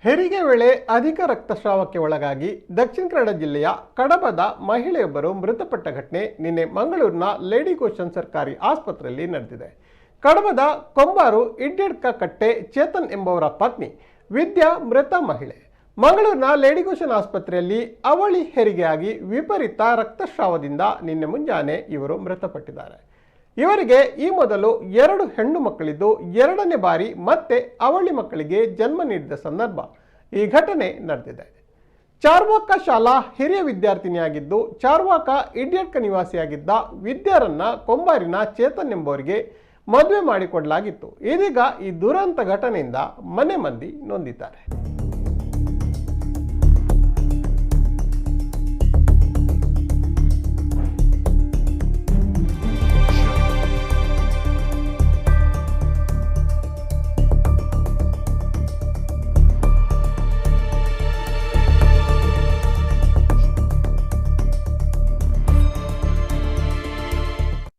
ಹೆರಿಗೆ ವೇಳೆ ಅಧಿಕ ರಕ್ತಸ್ರಾವಕ್ಕೆ ಒಳಗಾಗಿ ದಕ್ಷಿಣ ಕನ್ನಡ ಜಿಲ್ಲೆಯ ಕಡಬದ ಮಹಿಳೆಯೊಬ್ಬರು ಮೃತಪಟ್ಟ ಘಟನೆ ನಿನ್ನೆ ಮಂಗಳೂರಿನ ಲೇಡಿ ಗೋಶನ್ ಸರ್ಕಾರಿ ಆಸ್ಪತ್ರೆಯಲ್ಲಿ ನಡೆದಿದೆ. ಕಡಬದ ಕೊಂಬಾರು ಇಡ್ಯಡ್ಕ ಕಟ್ಟೆ ಚೇತನ್ ಎಂಬವರ ಪತ್ನಿ ವಿದ್ಯಾ ಮೃತ ಮಹಿಳೆ. ಮಂಗಳೂರಿನ ಲೇಡಿ ಗೋಶನ್ ಆಸ್ಪತ್ರೆಯಲ್ಲಿ ಅವಳಿ ಹೆರಿಗೆಯಾಗಿ ವಿಪರೀತ ರಕ್ತಸ್ರಾವದಿಂದ ನಿನ್ನೆ ಮುಂಜಾನೆ ಇವರು ಮೃತಪಟ್ಟಿದ್ದಾರೆ. ಇವರಿಗೆ ಈ ಮೊದಲು 2 ಹೆಣ್ಣು ಮಕ್ಕಳಿದ್ದು 2ನೇ ಬಾರಿ ಮತ್ತೆ ಅವಳಿ ಮಕ್ಕಳಿಗೆ ಜನ್ಮ ನೀಡಿದ ಸಂದರ್ಭ ಈ ಘಟನೆ ನಡೆದಿದೆ. ಚಾರ್ವಾಕ ಶಾಲಾ ಹಿರಿಯ ವಿದ್ಯಾರ್ಥಿನಿಯಾಗಿದ್ದು ಚಾರ್ವಾಕ ಇಡ್ಯಡ್ಕ ನಿವಾಸಿಯಾಗಿದ್ದ ವಿದ್ಯಾರನ್ನ ಕೊಂಬಾರಿನ ಚೇತನ್ ಎಂಬುವರಿಗೆ ಮದುವೆ ಮಾಡಿಕೊಡಲಾಗಿತ್ತು. ಇದೀಗ ಈ ದುರಂತ ಘಟನೆಯಿಂದ ಮನೆ ಮಂದಿ ನೊಂದಿದ್ದಾರೆ.